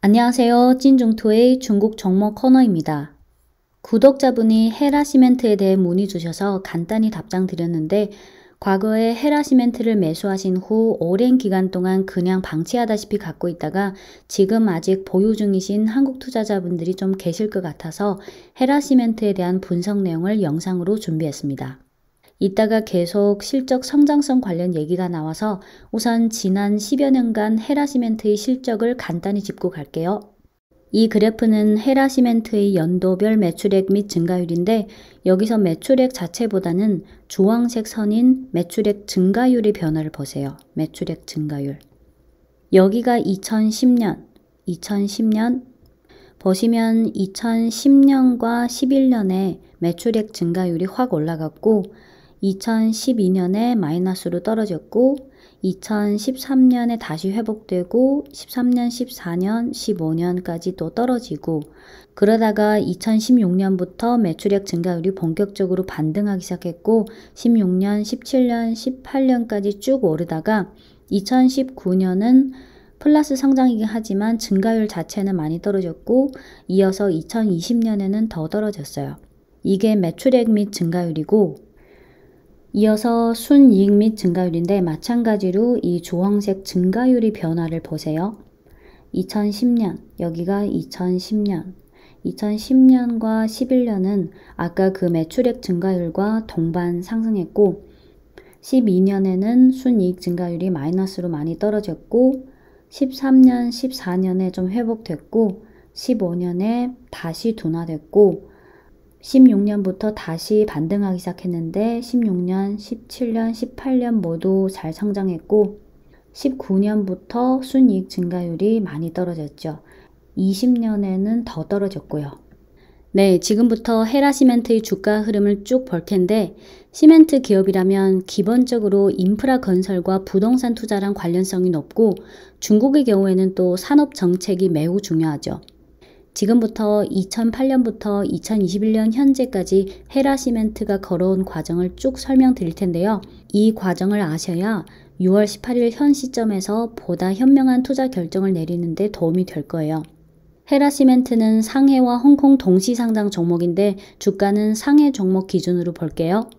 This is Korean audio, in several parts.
안녕하세요. 찐중토의 중국 정모 코너입니다. 구독자분이 헤라시멘트에 대해 문의 주셔서 간단히 답장 드렸는데 과거에 헤라시멘트를 매수하신 후 오랜 기간 동안 그냥 방치하다시피 갖고 있다가 지금 아직 보유 중이신 한국 투자자분들이 좀 계실 것 같아서 헤라시멘트에 대한 분석 내용을 영상으로 준비했습니다. 이따가 계속 실적 성장성 관련 얘기가 나와서 우선 지난 10여 년간 헤라시멘트의 실적을 간단히 짚고 갈게요. 이 그래프는 헤라시멘트의 연도별 매출액 및 증가율인데 여기서 매출액 자체보다는 주황색 선인 매출액 증가율의 변화를 보세요. 매출액 증가율. 여기가 2010년 보시면 2010년과 11년에 매출액 증가율이 확 올라갔고 2012년에 마이너스로 떨어졌고 2013년에 다시 회복되고 13년, 14년, 15년까지 또 떨어지고 그러다가 2016년부터 매출액 증가율이 본격적으로 반등하기 시작했고 16년, 17년, 18년까지 쭉 오르다가 2019년은 플러스 성장이긴 하지만 증가율 자체는 많이 떨어졌고 이어서 2020년에는 더 떨어졌어요. 이게 매출액 및 증가율이고 이어서 순이익 및 증가율인데 마찬가지로 이 주황색 증가율의 변화를 보세요. 2010년, 여기가 2010년. 2010년과 11년은 아까 그 매출액 증가율과 동반 상승했고 12년에는 순이익 증가율이 마이너스로 많이 떨어졌고 13년, 14년에 좀 회복됐고 15년에 다시 둔화됐고 16년부터 다시 반등하기 시작했는데 16년, 17년, 18년 모두 잘 성장했고 19년부터 순이익 증가율이 많이 떨어졌죠. 20년에는 더 떨어졌고요. 네, 지금부터 헤라시멘트의 주가 흐름을 쭉 볼 텐데 시멘트 기업이라면 기본적으로 인프라 건설과 부동산 투자랑 관련성이 높고 중국의 경우에는 또 산업 정책이 매우 중요하죠. 지금부터 2008년부터 2021년 현재까지 헤라시멘트가 걸어온 과정을 쭉 설명드릴 텐데요. 이 과정을 아셔야 6월 18일 현 시점에서 보다 현명한 투자 결정을 내리는 데 도움이 될 거예요. 헤라시멘트는 상해와 홍콩 동시 상장 종목인데 주가는 상해 종목 기준으로 볼게요.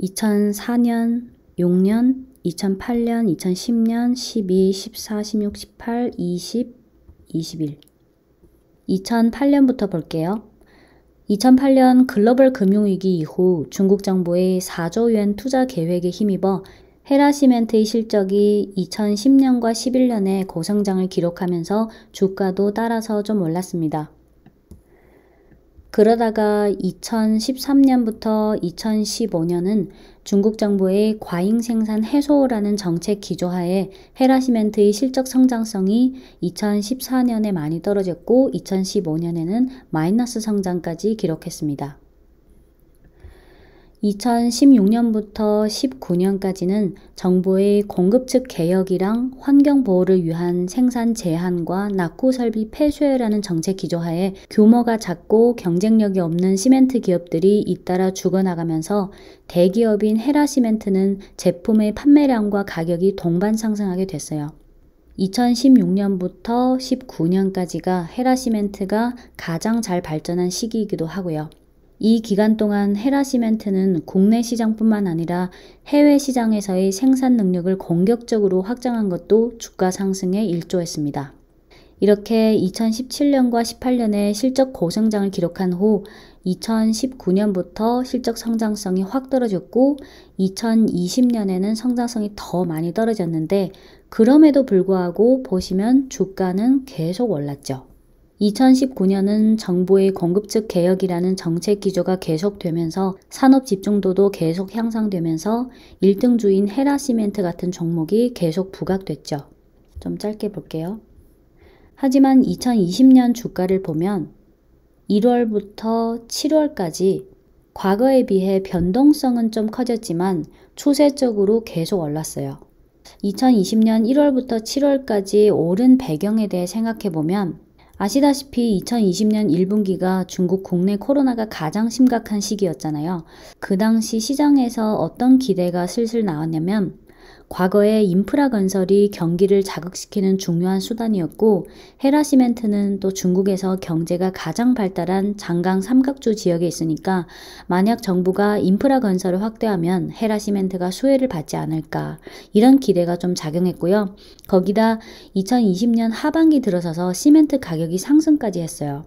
2004년, 6년, 2008년, 2010년, 12, 14, 16, 18, 20, 21 2008년부터 볼게요. 2008년 글로벌 금융위기 이후 중국 정부의 4조 yuan 투자 계획에 힘입어 헤라시멘트의 실적이 2010년과 11년에 고성장을 기록하면서 주가도 따라서 좀 올랐습니다. 그러다가 2013년부터 2015년은 중국 정부의 과잉 생산 해소라는 정책 기조하에 헤라시멘트의 실적 성장성이 2014년에 많이 떨어졌고 2015년에는 마이너스 성장까지 기록했습니다. 2016년부터 19년까지는 정부의 공급 측 개혁이랑 환경 보호를 위한 생산 제한과 낙후 설비 폐쇄라는 정책 기조하에 규모가 작고 경쟁력이 없는 시멘트 기업들이 잇따라 죽어나가면서 대기업인 헤라시멘트는 제품의 판매량과 가격이 동반 상승하게 됐어요. 2016년부터 19년까지가 헤라시멘트가 가장 잘 발전한 시기이기도 하고요. 이 기간 동안 헤라시멘트는 국내 시장뿐만 아니라 해외 시장에서의 생산 능력을 공격적으로 확장한 것도 주가 상승에 일조했습니다. 이렇게 2017년과 18년에 실적 고성장을 기록한 후 2019년부터 실적 성장성이 확 떨어졌고 2020년에는 성장성이 더 많이 떨어졌는데 그럼에도 불구하고 보시면 주가는 계속 올랐죠. 2019년은 정부의 공급 측 개혁이라는 정책 기조가 계속되면서 산업 집중도도 계속 향상되면서 1등주인 헤라시멘트 같은 종목이 계속 부각됐죠. 좀 짧게 볼게요. 하지만 2020년 주가를 보면 1월부터 7월까지 과거에 비해 변동성은 좀 커졌지만 추세적으로 계속 올랐어요. 2020년 1월부터 7월까지 오른 배경에 대해 생각해보면 아시다시피 2020년 1분기가 중국 국내 코로나가 가장 심각한 시기였잖아요. 그 당시 시장에서 어떤 기대가 슬슬 나왔냐면 과거에 인프라 건설이 경기를 자극시키는 중요한 수단이었고 헤라시멘트는 또 중국에서 경제가 가장 발달한 장강 삼각주 지역에 있으니까 만약 정부가 인프라 건설을 확대하면 헤라시멘트가 수혜를 받지 않을까 이런 기대가 좀 작용했고요. 거기다 2020년 하반기 들어서서 시멘트 가격이 상승까지 했어요.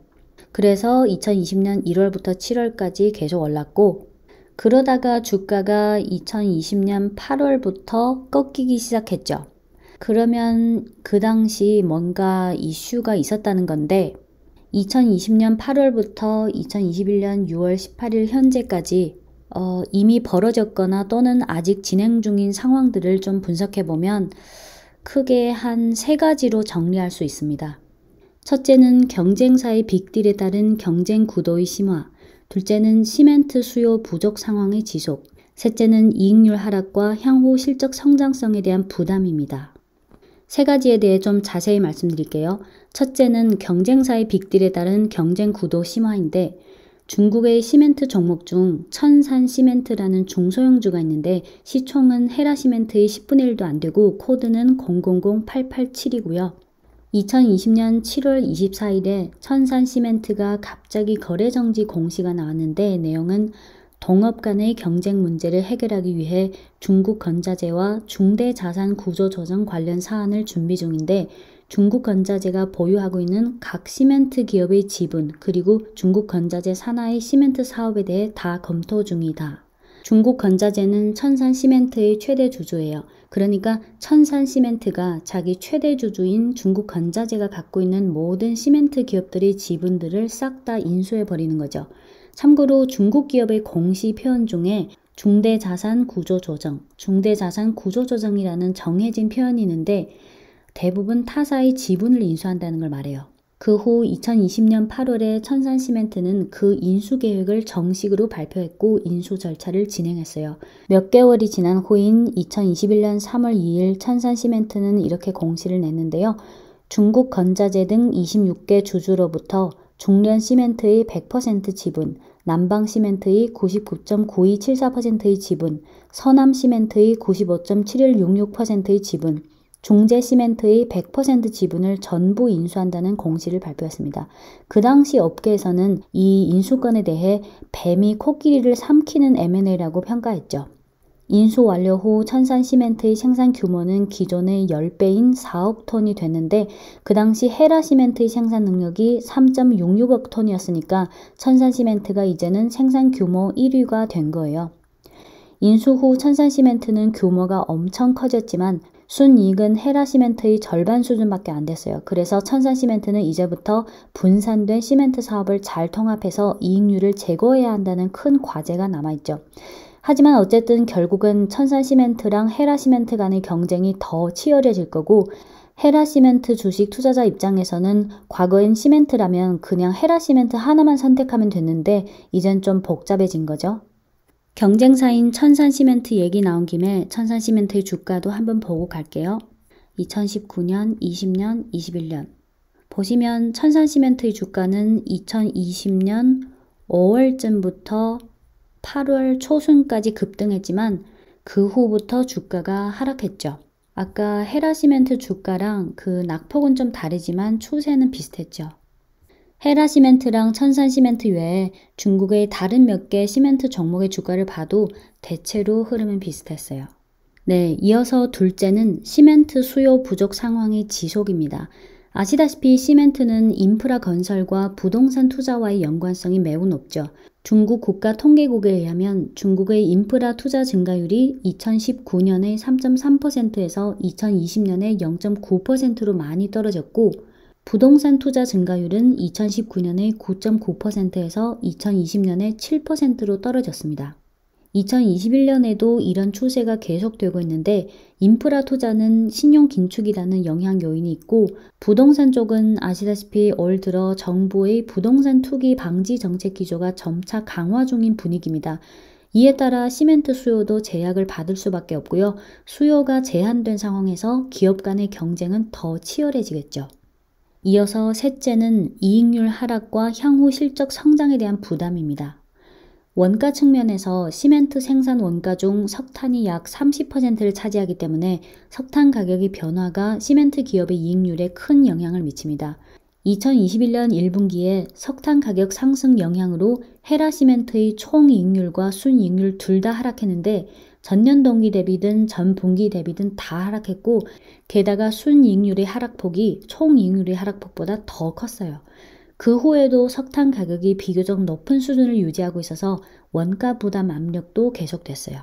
그래서 2020년 1월부터 7월까지 계속 올랐고 그러다가 주가가 2020년 8월부터 꺾이기 시작했죠. 그러면 그 당시 뭔가 이슈가 있었다는 건데 2020년 8월부터 2021년 6월 18일 현재까지 이미 벌어졌거나 또는 아직 진행 중인 상황들을 좀 분석해보면 크게 한 3가지로 정리할 수 있습니다. 첫째는 경쟁사의 빅딜에 따른 경쟁 구도의 심화, 둘째는 시멘트 수요 부족 상황의 지속, 셋째는 이익률 하락과 향후 실적 성장성에 대한 부담입니다. 3가지에 대해 좀 자세히 말씀드릴게요. 첫째는 경쟁사의 빅딜에 따른 경쟁 구도 심화인데 중국의 시멘트 종목 중 천산시멘트라는 중소형주가 있는데 시총은 헤라시멘트의 10분의 1도 안 되고 코드는 000887이고요. 2020년 7월 24일에 천산시멘트가 갑자기 거래정지 공시가 나왔는데 내용은 동업 간의 경쟁 문제를 해결하기 위해 중국건자재와 중대자산구조조정 관련 사안을 준비 중인데 중국건자재가 보유하고 있는 각 시멘트 기업의 지분 그리고 중국건자재 산하의 시멘트 사업에 대해 다 검토 중이다. 중국건자재는 천산시멘트의 최대 주주예요. 그러니까 천산시멘트가 자기 최대 주주인 중국건자재가 갖고 있는 모든 시멘트 기업들의 지분들을 싹 다 인수해버리는 거죠. 참고로 중국 기업의 공시 표현 중에 중대자산구조조정이라는 정해진 표현이 있는데 대부분 타사의 지분을 인수한다는 걸 말해요. 그 후 2020년 8월에 천산시멘트는 그 인수 계획을 정식으로 발표했고 인수 절차를 진행했어요. 몇 개월이 지난 후인 2021년 3월 2일 천산시멘트는 이렇게 공시를 냈는데요. 중국건자재 등 26개 주주로부터 중련시멘트의 100% 지분, 남방시멘트의 99.9274%의 지분, 서남시멘트의 95.7166%의 지분, 중재시멘트의 100% 지분을 전부 인수한다는 공시를 발표했습니다. 그 당시 업계에서는 이 인수건에 대해 뱀이 코끼리를 삼키는 M&A라고 평가했죠. 인수 완료 후 천산시멘트의 생산 규모는 기존의 10배인 4억 톤이 됐는데 그 당시 헤라시멘트의 생산 능력이 3.66억 톤이었으니까 천산시멘트가 이제는 생산 규모 1위가 된 거예요. 인수 후 천산시멘트는 규모가 엄청 커졌지만 순이익은 헤라시멘트의 절반 수준밖에 안 됐어요. 그래서 천산시멘트는 이제부터 분산된 시멘트 사업을 잘 통합해서 이익률을 제고해야 한다는 큰 과제가 남아있죠. 하지만 어쨌든 결국은 천산시멘트랑 헤라시멘트 간의 경쟁이 더 치열해질 거고 헤라시멘트 주식 투자자 입장에서는 과거엔 시멘트라면 그냥 헤라시멘트 하나만 선택하면 됐는데 이젠 좀 복잡해진 거죠. 경쟁사인 천산시멘트 얘기 나온 김에 천산시멘트의 주가도 한번 보고 갈게요. 2019년, 20년, 21년 보시면 천산시멘트의 주가는 2020년 5월쯤부터 8월 초순까지 급등했지만 그 후부터 주가가 하락했죠. 아까 헤라시멘트 주가랑 그 낙폭은 좀 다르지만 추세는 비슷했죠. 헤라시멘트랑 천산시멘트 외에 중국의 다른 몇 개 시멘트 종목의 주가를 봐도 대체로 흐름은 비슷했어요. 네, 이어서 둘째는 시멘트 수요 부족 상황의 지속입니다. 아시다시피 시멘트는 인프라 건설과 부동산 투자와의 연관성이 매우 높죠. 중국 국가통계국에 의하면 중국의 인프라 투자 증가율이 2019년에 3.3%에서 2020년에 0.9%로 많이 떨어졌고 부동산 투자 증가율은 2019년에 9.9%에서 2020년에 7%로 떨어졌습니다. 2021년에도 이런 추세가 계속되고 있는데 인프라 투자는 신용 긴축이라는 영향 요인이 있고 부동산 쪽은 아시다시피 올 들어 정부의 부동산 투기 방지 정책 기조가 점차 강화 중인 분위기입니다. 이에 따라 시멘트 수요도 제약을 받을 수밖에 없고요. 수요가 제한된 상황에서 기업 간의 경쟁은 더 치열해지겠죠. 이어서 셋째는 이익률 하락과 향후 실적 성장에 대한 부담입니다. 원가 측면에서 시멘트 생산 원가 중 석탄이 약 30%를 차지하기 때문에 석탄 가격의 변화가 시멘트 기업의 이익률에 큰 영향을 미칩니다. 2021년 1분기에 석탄 가격 상승 영향으로 헤라 시멘트의 총 이익률과 순이익률 둘 다 하락했는데 전년 동기 대비든 전 분기 대비든 다 하락했고 게다가 순이익률의 하락폭이 총 이익률의 하락폭보다 더 컸어요. 그 후에도 석탄 가격이 비교적 높은 수준을 유지하고 있어서 원가 부담 압력도 계속됐어요.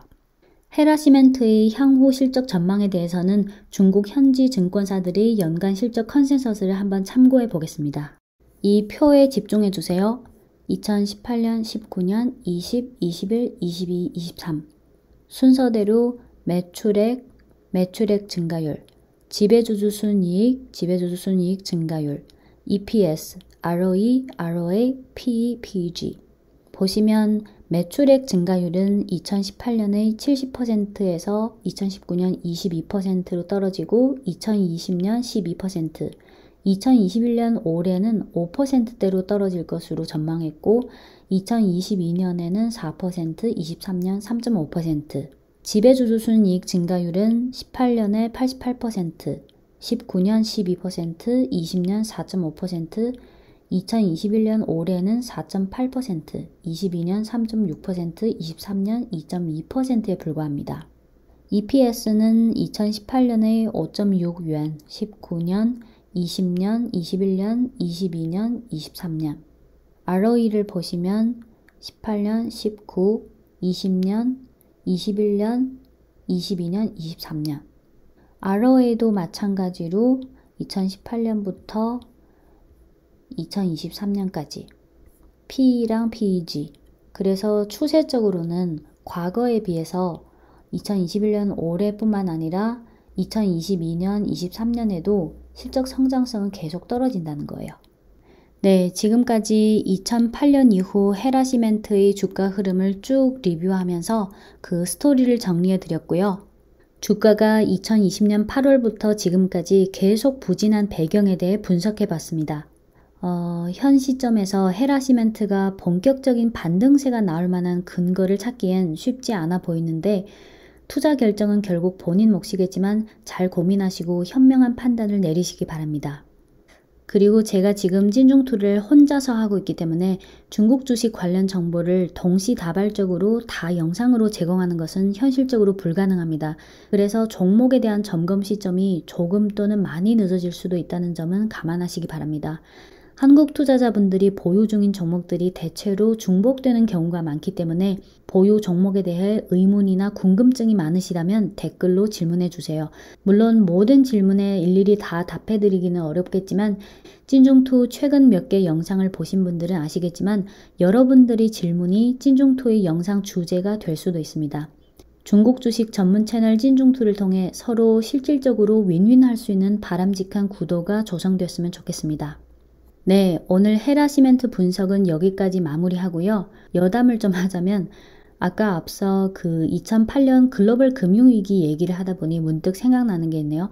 헤라 시멘트의 향후 실적 전망에 대해서는 중국 현지 증권사들의 연간 실적 컨센서스를 한번 참고해 보겠습니다. 이 표에 집중해 주세요. 2018년, 19년, 20, 21, 22, 23 순서대로 매출액 증가율, 지배주주 순이익 증가율, EPS, ROE, ROA, PE, PEG 보시면 매출액 증가율은 2018년의 70%에서 2019년 22%로 떨어지고 2020년 12%, 2021년 올해는 5%대로 떨어질 것으로 전망했고 2022년에는 4%, 23년 3.5%, 지배주주 순이익 증가율은 18년에 88%, 19년 12%, 20년 4.5%, 2021년 올해는 4.8%, 22년 3.6%, 23년 2.2%에 불과합니다. EPS는 2018년에 5.6yuan, 19년, 20년, 21년, 22년, 23년. ROE를 보시면 18년, 19, 20년, 21년, 22년, 23년. ROA도 마찬가지로 2018년부터 2023년까지 PE랑 PEG 그래서 추세적으로는 과거에 비해서 2021년 올해뿐만 아니라 2022년, 23년에도 실적 성장성은 계속 떨어진다는 거예요. 네, 지금까지 2008년 이후 헤라 시멘트의 주가 흐름을 쭉 리뷰하면서 그 스토리를 정리해 드렸고요. 주가가 2020년 8월부터 지금까지 계속 부진한 배경에 대해 분석해 봤습니다. 현 시점에서 헤라 시멘트가 본격적인 반등세가 나올 만한 근거를 찾기엔 쉽지 않아 보이는데 투자 결정은 결국 본인 몫이겠지만 잘 고민하시고 현명한 판단을 내리시기 바랍니다. 그리고 제가 지금 찐중투를 혼자서 하고 있기 때문에 중국 주식 관련 정보를 동시다발적으로 다 영상으로 제공하는 것은 현실적으로 불가능합니다. 그래서 종목에 대한 점검 시점이 조금 또는 많이 늦어질 수도 있다는 점은 감안하시기 바랍니다. 한국 투자자분들이 보유 중인 종목들이 대체로 중복되는 경우가 많기 때문에 보유 종목에 대해 의문이나 궁금증이 많으시다면 댓글로 질문해 주세요. 물론 모든 질문에 일일이 다 답해 드리기는 어렵겠지만 찐중투 최근 몇 개 영상을 보신 분들은 아시겠지만 여러분들의 질문이 찐중투의 영상 주제가 될 수도 있습니다. 중국 주식 전문 채널 찐중투를 통해 서로 실질적으로 윈윈할 수 있는 바람직한 구도가 조성됐으면 좋겠습니다. 네, 오늘 헤라 시멘트 분석은 여기까지 마무리하고요. 여담을 좀 하자면 아까 앞서 그 2008년 글로벌 금융위기 얘기를 하다 보니 문득 생각나는 게 있네요.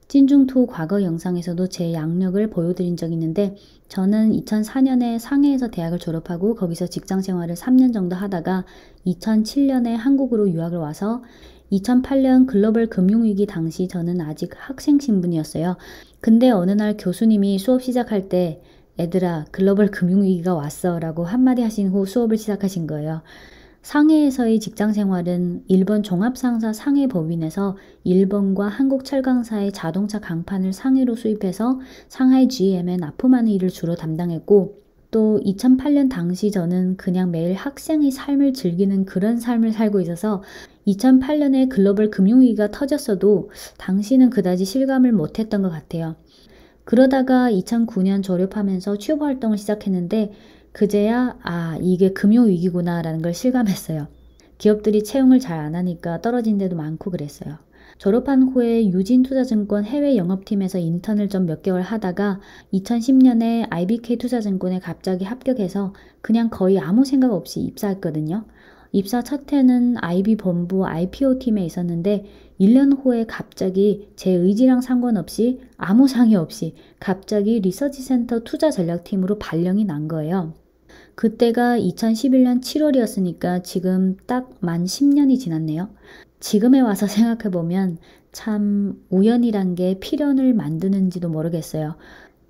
찐중투 과거 영상에서도 제 양력을 보여드린 적이 있는데 저는 2004년에 상해에서 대학을 졸업하고 거기서 직장 생활을 3년 정도 하다가 2007년에 한국으로 유학을 와서 2008년 글로벌 금융위기 당시 저는 아직 학생 신분이었어요. 근데 어느 날 교수님이 수업 시작할 때 애들아, 글로벌 금융위기가 왔어 라고 한마디 하신 후 수업을 시작하신 거예요. 상해에서의 직장 생활은 일본 종합상사 상해법인에서 일본과 한국철강사의 자동차 강판을 상해로 수입해서 상하이 GM에 납품하는 일을 주로 담당했고 또 2008년 당시 저는 그냥 매일 학생의 삶을 즐기는 그런 삶을 살고 있어서 2008년에 글로벌 금융위기가 터졌어도 당시는 그다지 실감을 못했던 것 같아요. 그러다가 2009년 졸업하면서 취업활동을 시작했는데 그제야 이게 금융위기구나 라는 걸 실감했어요. 기업들이 채용을 잘 안 하니까 떨어진 데도 많고 그랬어요. 졸업한 후에 유진투자증권 해외 영업팀에서 인턴을 좀 몇 개월 하다가 2010년에 IBK 투자증권에 갑자기 합격해서 그냥 거의 아무 생각 없이 입사했거든요. 입사 첫 해는 IB 본부 IPO팀에 있었는데 1년 후에 갑자기 제 의지랑 상관없이 아무 상의 없이 갑자기 리서치센터 투자전략팀으로 발령이 난 거예요. 그때가 2011년 7월이었으니까 지금 딱 만 10년이 지났네요. 지금에 와서 생각해보면 참 우연이란 게 필연을 만드는지도 모르겠어요.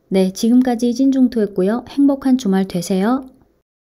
네, 지금까지 찐중토였고요. 행복한 주말 되세요.